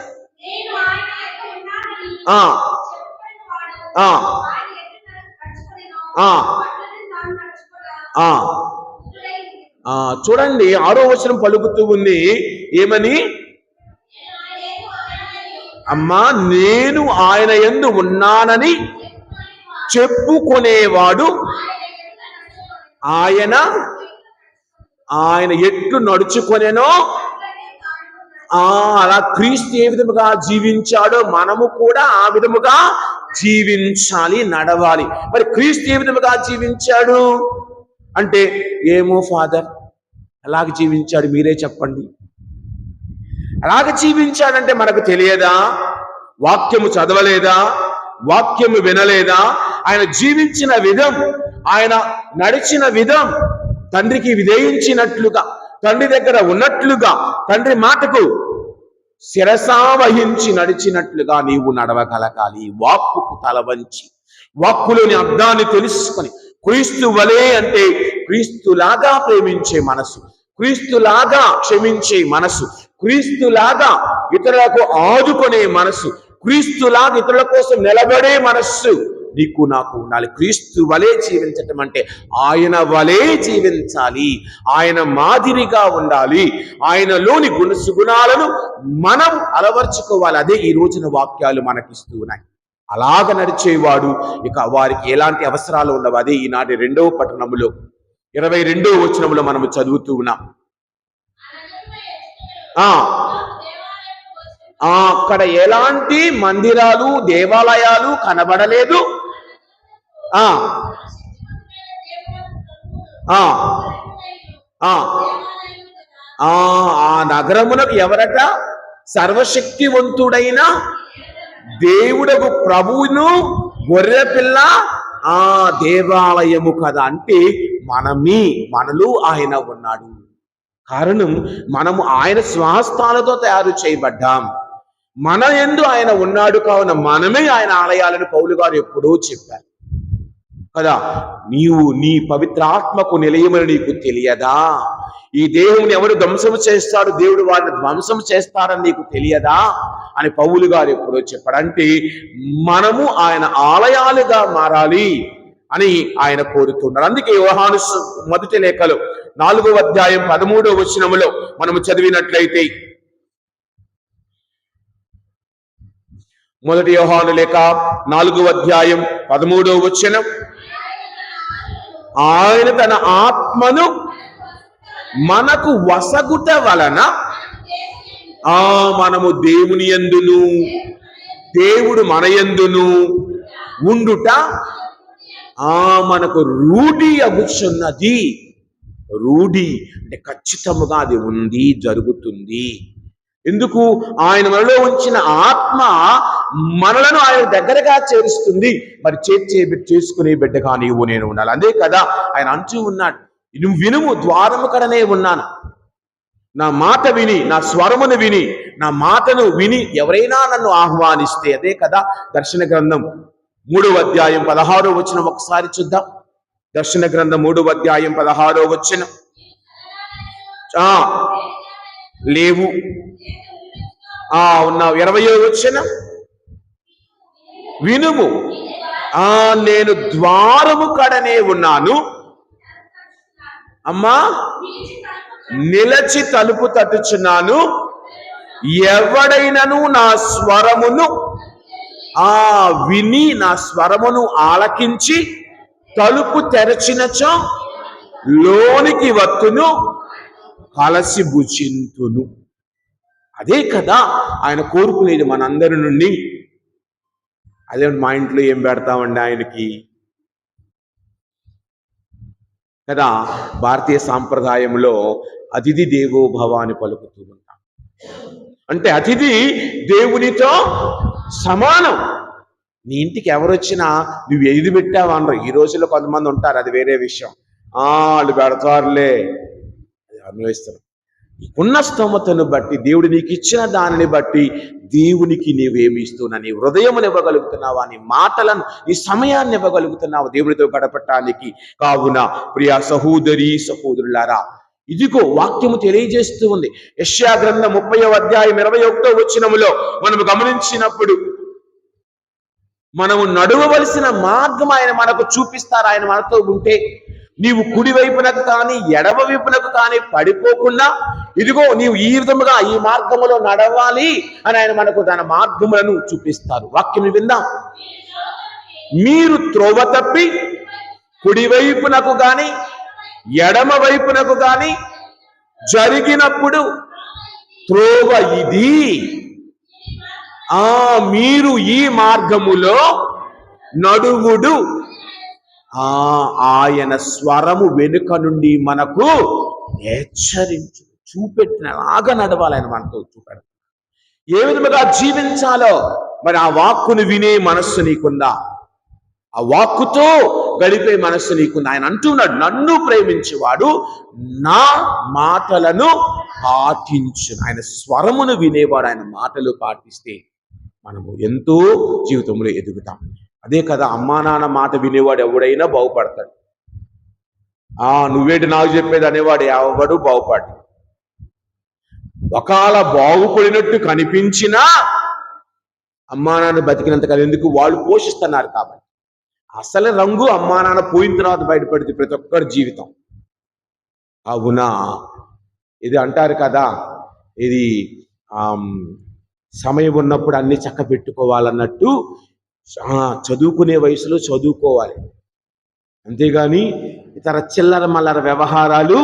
చూడండి 6వ వచనం పలుకుతూ ఉంది ఏమని? అమ్మా, నేను ఆయన యందు ఉన్నానని చెప్పుకునేవాడు ఆయన ఎట్లు నడుచుకొనేనో అలా క్రీస్తు ఏ విధముగా జీవించాడో మనము కూడా ఆ విధముగా జీవించాలి, నడవాలి. మరి క్రీస్తు ఏ విధముగా జీవించాడు అంటే, ఏమో ఫాదర్ అలాగ జీవించాడు, మీరే చెప్పండి. అలాగ జీవించాడంటే మనకు తెలియదా? వాక్యము చదవలేదా? వాక్యము వినలేదా? ఆయన జీవించిన విధం, ఆయన నడిచిన విధం, తండ్రికి విధేయించినట్లుగా, తండ్రి దగ్గర ఉన్నట్లుగా, తండ్రి మాటకు శిరసా వహించి నడిచినట్లుగా నీవు నడవగలగాలి. వాక్కుకు తల వంచి, వాక్కులోని అర్థాన్ని తెలుసుకొని, క్రీస్తు వలే అంటే క్రీస్తులాగా ప్రేమించే మనసు, క్రీస్తులాగా క్షమించే మనసు, క్రీస్తులాగా ఇతరులకు ఆదుకునే మనసు, క్రీస్తులాగా ఇతరుల కోసం నిలబడే మనస్సు నీకు నాకు ఉండాలి. క్రీస్తు వలే జీవించటం అంటే ఆయన వలే జీవించాలి, ఆయన మాదిరిగా ఉండాలి, ఆయనలోని గుణాలను మనం అలవర్చుకోవాలి. అదే ఈ రోజున వాక్యాలు మనకిస్తూ ఉన్నాయి. అలాగ నడిచేవాడు ఇక వారికి ఎలాంటి అవసరాలు ఉండవు. అదే ఈనాటి 2వ పట్టణములో 22వ వచనములో మనము చదువుతూ ఉన్నాం. అక్కడ ఎలాంటి మందిరాలు, దేవాలయాలు కనబడలేదు. ఆ నగరమునకు ఎవరట? సర్వశక్తివంతుడైన దేవుడకు ప్రభువును గొర్రెపిల్ల దేవాలయము కదా. అంటే మనలో ఆయన ఉన్నాడు. కారణం మనము ఆయన స్వహస్తాలతో తయారు చేయబడ్డాం. మన యందు ఆయన ఉన్నాడు కావున మనమే ఆయన ఆలయాలను పౌలు గారు ఎప్పుడో చెప్పారు కదా. నీవు నీ పవిత్రాత్మకు నిలయమని నీకు తెలియదా? ఈ దేహముని ఎవరు ధ్వంసం చేస్తాడు, దేవుడు వారిని ధ్వంసం చేస్తారని నీకు తెలియదా అని పౌలు గారు ఎప్పుడో చెప్పాడు. అంటే మనము ఆయన ఆలయాలుగా మారాలి అని ఆయన కోరుతున్నారు. అందుకే యోహాను మొదటి లేఖలో 4వ అధ్యాయం 13వ వచనములో మనము చదివినట్లయితే, మొదటి యోహాను లేఖ 4వ అధ్యాయం 13వ వచనం, ఆయన తన ఆత్మను మనకు వసగుట వలన మనము దేవుని యందును దేవుడు మన యందును ఉండుట మనకు రూఢి అగుచున్నది. రూఢి అంటే ఖచ్చితముగా అది ఉంది, జరుగుతుంది. ఎందుకు? ఆయన మనలో ఉంచిన ఆత్మ మనలను ఆయన దగ్గరగా చేరుస్తుంది. మరి చేసుకునే బిడ్డగా నీవు నేను ఉండాలి. అదే కదా ఆయన అంటూ ఉన్నాడు, నువ్వు వినుము, ద్వారము కడనే ఉన్నాను, నా మాట విని, నా స్వరమును విని, నా మాటను విని ఎవరైనా నన్ను ఆహ్వానిస్తే. అదే కదా దర్శన గ్రంథం 3వ అధ్యాయం 16వ వచనం ఒకసారి చూద్దాం. దర్శన గ్రంథం 3వ అధ్యాయం 16వ వచనం. లేవు ఉన్నావు. 20వ వచనం, వినుము, నేను ద్వారము కడనే ఉన్నాను, అమ్మా నిలచి తలుపు తట్టుచున్నాను, ఎవడైనను నా స్వరమును విని నా స్వరమును ఆలకించి తలుపు తెరచినచో లోనికి వత్తును, కలసి భుజింతును. అదే కదా ఆయన కోరుకునేది మనందరి నుండి. అదే మా ఇంట్లో ఏం పెడతామండి ఆయనకి కదా. భారతీయ సాంప్రదాయంలో అతిథి దేవో భవ అని పలుకుతూ ఉంటాం. అంటే అతిథి దేవునితో సమానం. నీ ఇంటికి ఎవరు వచ్చినా నువ్వు ఏది పెట్టావు అనరు. ఈ రోజుల్లో కొంతమంది ఉంటారు, అది వేరే విషయం. వాళ్ళు పెడతారులే, అది అన్వయిస్తారు. ఉన్న స్తోమతను బట్టి, దేవుడు నీకు ఇచ్చిన దానిని బట్టి దేవునికి నీవేమి ఇస్తున్నా, నీ హృదయమును ఇవ్వగలుగుతున్నావా, నీ మాటలను, నీ సమయాన్ని ఇవ్వగలుగుతున్నావా దేవుడితో గడపటానికి. కావున ప్రియ సహోదరి సహోదరులారా, ఇదిగో వాక్యము తెలియజేస్తూ ఉంది. యెషయా గ్రంథం 30వ అధ్యాయం 21వ వచనములో మనము గమనించినప్పుడు, మనము నడవవలసిన మార్గం ఆయన మనకు చూపిస్తారు. ఆయన మనతో ఉంటే నీవు కుడి వైపునకు కానీ ఎడమ వైపునకు కానీ పడిపోకుండా, ఇదిగో నీవు ఈ విధముగా ఈ మార్గములో నడవాలి అని ఆయన మనకు తన మార్గములను చూపిస్తారు. వాక్యం విందాం. మీరు త్రోవ తప్పి కుడి వైపునకు గాని ఎడమ వైపునకు గాని జరిగినప్పుడు, త్రోవ ఇది, మీరు ఈ మార్గములో నడువుడు. ఆయన స్వరము వెనుక నుండి మనకు హెచ్చరించు, చూపెట్టినలాగా నడవాలి. ఆయన మనతో చూపెడతాడు ఏ విధముగా జీవించాలో. మరి ఆ వాక్కును వినే మనస్సు నీకుందా? ఆ వాక్కుతో గడిపే మనస్సు నీకుందా? ఆయన అంటున్నాడు, నన్ను ప్రేమించేవాడు నా మాటలను పాటించు. ఆయన స్వరమును వినేవాడు, ఆయన మాటలు పాటిస్తే మనము ఎంతో జీవితంలో ఎదుగుతాం. అదే కదా, అమ్మా నాన్న మాట వినేవాడు ఎవడైనా బాగుపడతాడు. నువ్వేంటి నాకు చెప్పేది అనేవాడు ఎవడు బాగుపడు. ఒకవేళ బాగుపడినట్టు కనిపించినా అమ్మా నాన్న బతికినంత కదా, ఎందుకు? వాళ్ళు పోషిస్తున్నారు కాబట్టి. అసలు రంగు అమ్మా నాన్న పోయిన తర్వాత బయటపడుతుంది ప్రతి ఒక్కరి జీవితం. అవునా, ఇది అంటారు కదా, ఇది సమయం ఉన్నప్పుడు అన్ని చక్క పెట్టుకోవాలన్నట్టు. చదువుకునే వయసులో చదువుకోవాలి, అంతేగాని ఇతర చిల్లర మల్లర వ్యవహారాలు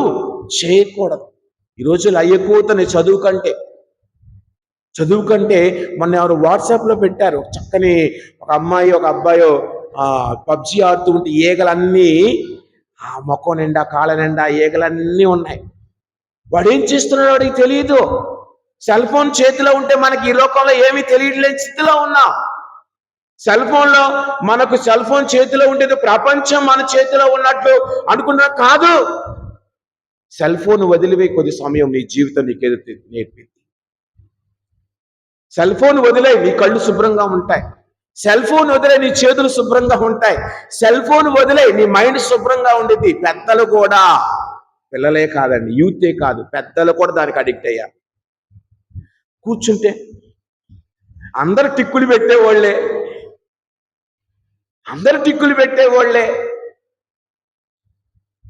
చేయకూడదు. ఈ రోజులు అయ్యకూతని చదువు కంటే మొన్న ఎవరు వాట్సాప్లో పెట్టారు, చక్కని ఒక అమ్మాయి ఒక అబ్బాయో పబ్జి ఆడుతూ ఉంటే ఈగలన్నీ మొక్క నిండా కాళ్ళ నిండా ఈగలన్నీ ఉన్నాయి. వాడు ఏం చేస్తున్నాడో వాడికి తెలియదు. సెల్ ఫోన్ చేతిలో ఉంటే మనకి ఈ లోకంలో ఏమీ తెలియలేని స్థితిలో ఉన్నాం. మనకు సెల్ ఫోన్ చేతిలో ఉండేది ప్రపంచం మన చేతిలో ఉన్నట్లు అనుకున్నా కాదు. సెల్ ఫోన్ వదిలివే కొద్ది సమయం నీ జీవితం నీకేదో నేర్పింది. సెల్ ఫోన్ వదిలే నీ కళ్ళు శుభ్రంగా ఉంటాయి. సెల్ ఫోన్ వదిలే నీ చేతులు శుభ్రంగా ఉంటాయి. సెల్ ఫోన్ వదిలే నీ మైండ్ శుభ్రంగా ఉండేది. పెద్దలు కూడా, పిల్లలే కాదండి, యూతే కాదు, పెద్దలు కూడా దానికి అడిక్ట్ అయ్యారు. కూర్చుంటే అందరు టిక్కులు పెట్టేవాళ్లే.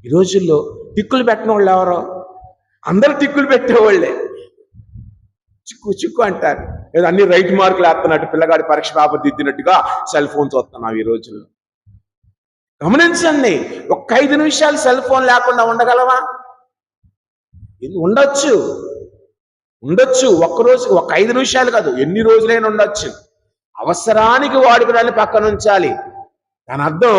ఈ రోజుల్లో టిక్కులు పెట్టిన వాళ్ళు ఎవరో? అందరు టిక్కులు పెట్టేవాళ్లే. చిక్కు అంటారు, ఏదో అన్ని రైట్ మార్కులు వేస్తున్నట్టు, పిల్లగాడి పరీక్ష పేపర్ దిద్దినట్టుగా సెల్ ఫోన్ చూస్తున్నాం ఈ రోజుల్లో. గమనించండి, ఒక్క 5 నిమిషాలు సెల్ ఫోన్ లేకుండా ఉండగలవా? ఉండొచ్చు. ఒక్కరోజు ఒక 5 నిమిషాలు కాదు, ఎన్ని రోజులైనా ఉండొచ్చు. అవసరానికి వాడుకోవడాన్ని పక్కన ఉంచాలి. దాని అర్థం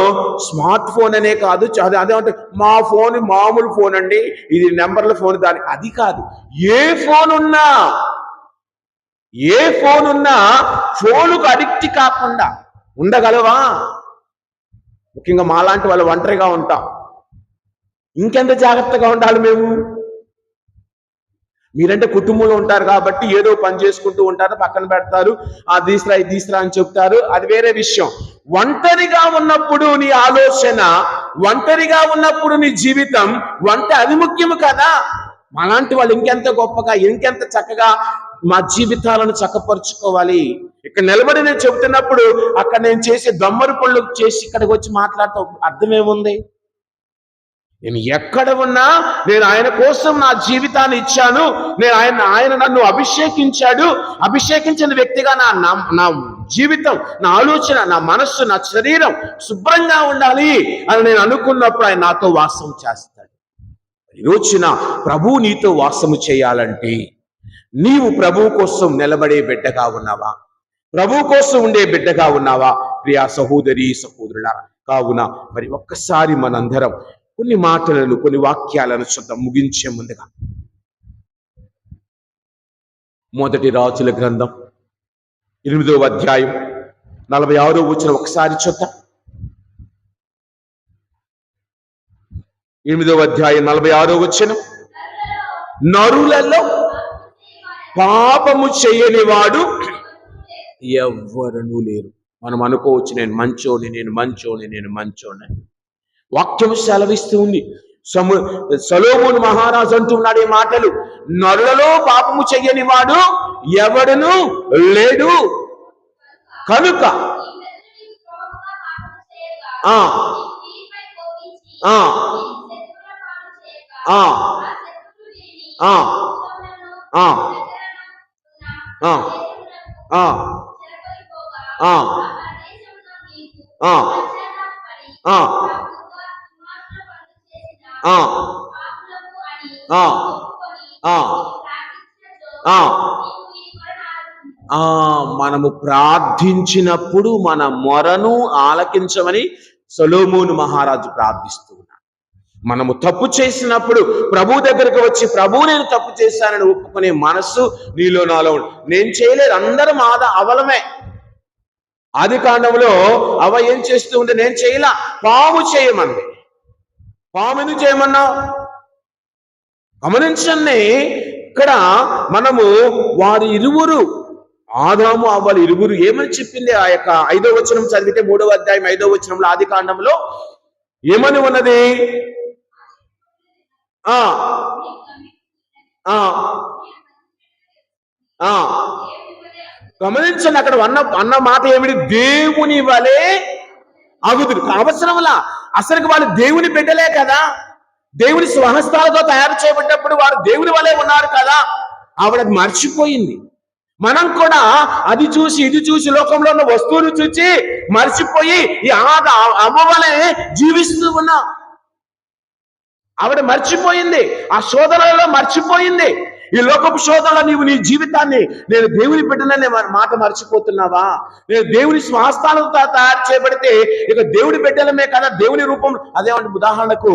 స్మార్ట్ ఫోన్ అనే కాదు, అదేమంటే మా ఫోన్ మామూలు ఫోన్ అండి, ఇది నెంబర్ల ఫోన్, దాని అది కాదు. ఏ ఫోన్ ఉన్నా ఫోనుకు అడిక్ట్ కాకుండా ఉండగలవా? ముఖ్యంగా మాలాంటి వాళ్ళు ఒంటరిగా ఉంటాం, ఇంకెంత జాగ్రత్తగా ఉండాలి మేము. మీరంటే కుటుంబంలో ఉంటారు కాబట్టి ఏదో పని చేసుకుంటూ ఉంటారు, పక్కన పెడతారు, దీస్రా ఇది దీస్రా అని చెప్తారు, అది వేరే విషయం. ఒంటరిగా ఉన్నప్పుడు నీ ఆలోచన, ఒంటరిగా ఉన్నప్పుడు నీ జీవితం, అది ముఖ్యము కదా. మాలాంటి వాళ్ళు ఇంకెంత గొప్పగా, ఇంకెంత చక్కగా మా జీవితాలను చక్కపరుచుకోవాలి. ఇక్కడ నిలబడి నేను చెబుతున్నప్పుడు అక్కడ నేను చేసే దొమ్మరి పనులు చేసి ఇక్కడికి వచ్చి మాట్లాడటం అర్థమేముంది? నేను ఎక్కడ ఉన్నా నేను ఆయన కోసం నా జీవితాన్ని ఇచ్చాను. ఆయన నన్ను అభిషేకించిన వ్యక్తిగా నా జీవితం, నా ఆలోచన, నా మనస్సు, నా శరీరం శుభ్రంగా ఉండాలి అని నేను అనుకున్నప్పుడు ఆయన నాతో వాసం చేస్తాడు. ఈ రోజున ప్రభువు నీతో వాసము చేయాలంటే నీవు ప్రభువు కోసం నిలబడే బిడ్డగా ఉన్నావా? ప్రభు కోసం ఉండే బిడ్డగా ఉన్నావా? ప్రియా సహోదరి సహోదరులారా, కావున మరి ఒక్కసారి మనందరం కొన్ని మాటలను, కొన్ని వాక్యాలను చూద్దాం ముగించే ముందుగా. మొదటి రాజుల గ్రంథం 8వ అధ్యాయం 46వ వచనం ఒకసారి చూద్దాం. 8వ అధ్యాయం 46వ వచనం, నరులలో పాపము చేయని వాడు ఎవ్వరూ లేరు. మనం అనుకోవచ్చు, నేను మంచోని. వాక్యం సెలవిస్తూ ఉంది. సొలొమోను మహారాజు అంటున్నాడు ఈ మాటలు, నరులలో పాపము చెయ్యని వాడు ఎవడును లేడు కనుక మనము ప్రార్థించినప్పుడు మన మొరను ఆలకించమని సొలొమోను మహారాజు ప్రార్థిస్తూ ఉన్నాడు. మనము తప్పు చేసినప్పుడు ప్రభు దగ్గరకు వచ్చి, ప్రభు నేను తప్పు చేశానని ఒప్పుకునే మనస్సు నీలో నాలో. నేను చేయలేదు, అందరం అవలమే. ఆది కాండంలో అవ ఏం చేస్తూ ఉంటే, నేను చేయలా, పాము చేయమంది. పాము ఎందుకు చేయమన్నావు? గమనించండి, ఇక్కడ మనము వారి ఇరువురు, ఆదాము అవ్వలు ఇరువురు ఏమని చెప్పింది? ఆ యొక్క 5వ వచనం చదివితే 3వ అధ్యాయం 5వ వచనంలో ఆది కాండంలో ఏమని ఉన్నది? గమనించండి, అక్కడ అన్న మాట ఏమిటి? దేవుని వలె అగుదురు. అవసరంలా, అసలు వాళ్ళు దేవుని బిడ్డలే కదా, దేవుని స్వహస్తాలతో తయారు చేయబడ్డప్పుడు వారు దేవుని వలె ఉన్నారు కదా. ఆవిడ మర్చిపోయింది. మనం కూడా అది చూసి ఇది చూసి, లోకంలో ఉన్న వస్తువులు చూసి మర్చిపోయి ఈ అమ్మ వలె జీవిస్తూ ఉన్నాం. ఆవిడ మర్చిపోయింది, ఆ శోధనలో మర్చిపోయింది. ఈ లోకపు శోధనలో నీవు నీ జీవితాన్ని, నేను దేవుని బిడ్డననే మాట మర్చిపోతున్నావా? నేను దేవుని స్వహస్తాలతో తయారు చేయబడితే ఇక దేవుడి బిడ్డలమే కదా, దేవుని రూపం. అదేమంటే ఉదాహరణకు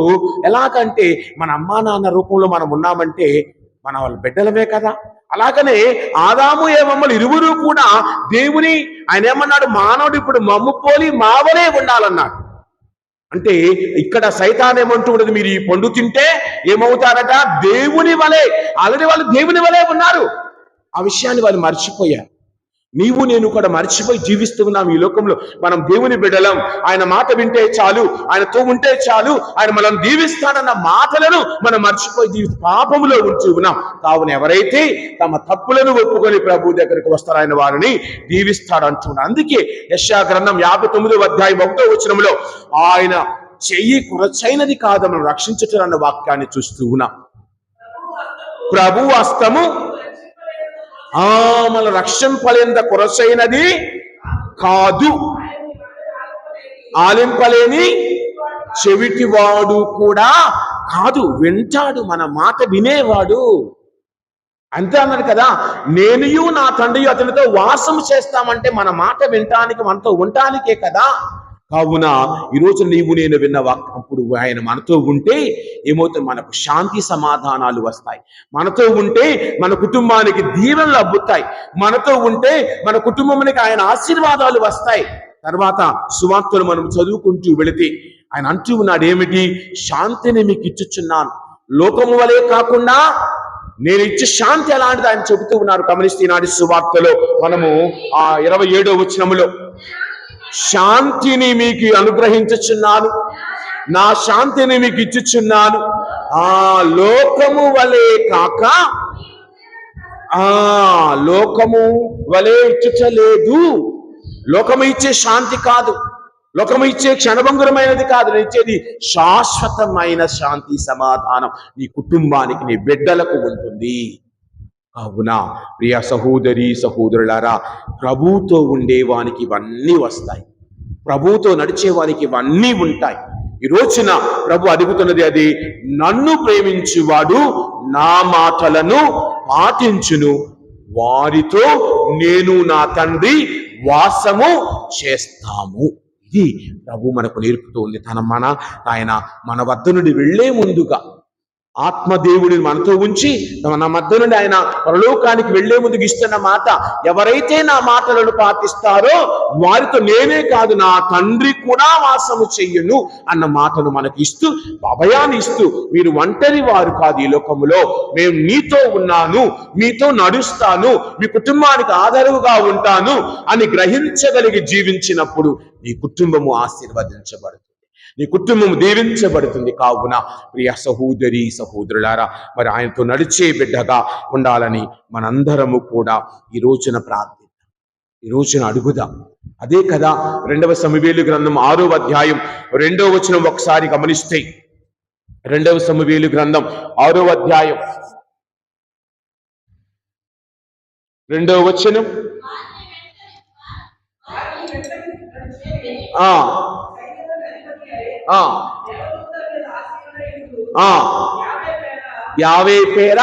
ఎలాగంటే, మన అమ్మా నాన్న రూపంలో మనం ఉన్నామంటే మన వాళ్ళ బిడ్డలమే కదా. అలాగనే ఆదాము ఏమమ్మలు ఇరువురు కూడా దేవుని, ఆయన ఏమన్నాడు? మానవుడు ఇప్పుడు మమ్ము పోలి మావలే ఉండాలన్నాడు. అంటే ఇక్కడ సైతాన్ ఏమంటూ ఉండదు, మీరు ఈ పండు తింటే ఏమవుతారట? దేవుని వలె. ఆల్రెడీ వాళ్ళు దేవుని వలె ఉన్నారు. ఆ విషయాన్ని వాళ్ళు మర్చిపోయారు. నీవు నేను కూడా మర్చిపోయి జీవిస్తూ ఉన్నాం ఈ లోకంలో. మనం దేవుని బిడ్డలం, ఆయన మాట వింటే చాలు, ఆయనతో ఉంటే చాలు, ఆయన మనం దీవిస్తాడన్న మాటలను మనం మర్చిపోయి పాపములో ఉంచి ఉన్నాం. కావున ఎవరైతే తమ తప్పులను ఒప్పుకొని ప్రభు దగ్గరికి వస్తారో ఆయన వారిని దీవిస్తాడు అంటున్నాడు. అందుకే యెషయా గ్రంథం 59వ అధ్యాయం 1వ వచనంలో ఆయన చెయ్యి కొరచైనది కాదు మనం రక్షించటం అన్న వాక్యాన్ని చూస్తూ ఉన్నాం. ప్రభు హస్తము మన రక్షింపలేంత కొరసైనది కాదు, ఆలింపలేని చెవిటివాడు కూడా కాదు, వింటాడు, మన మాట వినేవాడు. అంతే అన్నాడు కదా, నేనుయు నా తండ్రియు అతనితో వాసం చేస్తామంటే మన మాట వినటానికి, మనతో ఉండటానికే కదా. కావున ఈరోజు నీవు నేను విన్న అప్పుడు ఆయన మనతో ఉంటే ఏమవుతుంది? మనకు శాంతి సమాధానాలు వస్తాయి. మనతో ఉంటే మన కుటుంబానికి దీవెనలు అబ్బుతాయి. మనతో ఉంటే మన కుటుంబానికి ఆయన ఆశీర్వాదాలు వస్తాయి. తర్వాత సువార్తలు మనం చదువుకుంటూ వెళితే ఆయన అంటూ ఉన్నాడు ఏమిటి? శాంతిని మీకు ఇచ్చుచున్నాను, లోకము వలె కాకుండా నేను ఇచ్చే శాంతి ఎలాంటిది ఆయన చెబుతూ ఉన్నారు. గమనిస్తే ఈనాటి సువార్తలో మనము ఆ 27వ వచనములో, శాంతిని మీకు అనుగ్రహించుచున్నాను, నా శాంతిని మీకు ఇచ్చుచున్నాను, లోకము వలె కాక లోకము వలె ఇచ్చుటలేదు. లోకము ఇచ్చే శాంతి కాదు, లోకము ఇచ్చే క్షణభంగురమైనది కాదు, నేను ఇచ్చేది శాశ్వతమైన శాంతి సమాధానం నీ కుటుంబానికి, నీ బిడ్డలకు ఉంటుంది. కావున ప్రియ సహోదరి సహోదరులారా, ప్రభువుతో ఉండేవానికి ఇవన్నీ వస్తాయి, ప్రభువుతో నడిచేవానికి ఇవన్నీ ఉంటాయి. ఈ రోజున ప్రభు అడుగుతున్నది అది, నన్ను ప్రేమించువాడు నా మాటలను పాటించును వారితో నేను నా తండ్రి వాసము చేస్తాము. ఇది ప్రభు మనకు నేర్పుతూ ఉంది. ఆయన మన వద్ద నుండి వెళ్లే ముందుగా ఆత్మదేవుడిని మనతో ఉంచి మన మధ్య నుండి ఆయన పరలోకానికి వెళ్లే ముందుకు ఇస్తున్న మాట, ఎవరైతే నా మాటలను పాటిస్తారో వారితో నేనే కాదు నా తండ్రి కూడా వాసము చెయ్యను అన్న మాటను మనకి ఇస్తూ, అభయాన్ని ఇస్తూ, మీరు ఒంటరి వారు కాదు ఈ లోకములో, మేము మీతో ఉన్నాను, మీతో నడుస్తాను, మీ కుటుంబానికి ఆదరువుగా ఉంటాను అని గ్రహించగలిగి జీవించినప్పుడు నీ కుటుంబము ఆశీర్వదించబడుతుంది, నీ కుటుంబం దీవించబడుతుంది. కావున ప్రియ సహోదరి సహోదరులారా, మరి ఆయనతో నడిచే బిడ్డగా ఉండాలని మనందరము కూడా ఈ రోజున ప్రార్థిద్దాం, ఈ రోజున అడుగుదాం. అదే కదా 2వ సమూయేలు గ్రంథం 6వ అధ్యాయం 2వ వచనం ఒకసారి గమనిస్తే, 2వ సమూయేలు గ్రంథం 6వ అధ్యాయం 2వ వచనం. యావే పేర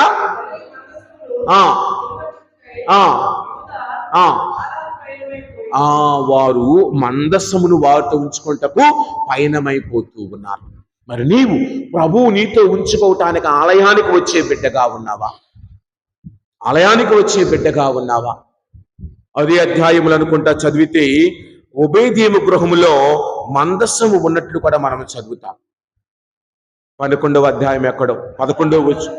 వారు మందస్సమును వారితో ఉంచుకుంటకు పయనమైపోతూ ఉన్నారు. మరి నీవు ప్రభువు నీతో ఉంచుకోవటానికి ఆలయానికి వచ్చే బిడ్డగా ఉన్నావా? ఆలయానికి వచ్చే బిడ్డగా ఉన్నావా? అదే అధ్యాయములు అనుకుంటా చదివితే ఒబేదీము గృహములో మందస్సము ఉన్నట్లు కూడా మనం చదువుతాం. 11వ అధ్యాయం ఎక్కడో 11వ వచ్చు.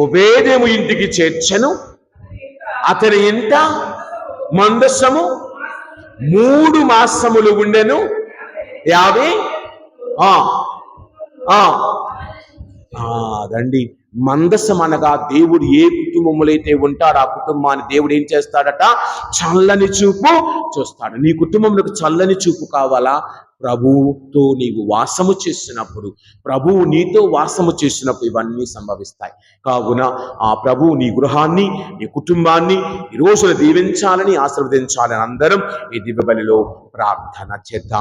ఒబేదెము ఇంటికి చేర్చెను, అతని ఇంట మందస్సము 3 మాసములు ఉండెను. 50 అదండి మందసం అనగా దేవుడు ఏ కుటుంబములైతే ఉంటారో ఆ కుటుంబాన్ని దేవుడు ఏం చేస్తాడట? చల్లని చూపు చూస్తాడు. నీ కుటుంబంలో చల్లని చూపు కావాలా? ప్రభువుతో నీవు వాసము చేసినప్పుడు, ప్రభువు నీతో వాసము చేసినప్పుడు ఇవన్నీ సంభవిస్తాయి. కావున ఆ ప్రభువు నీ గృహాన్ని, నీ కుటుంబాన్ని ఈ రోజున దీవించాలని, ఆశీర్వదించాలని అందరం ఈ దివ్య బలిలో ప్రార్థన చేద్దాం.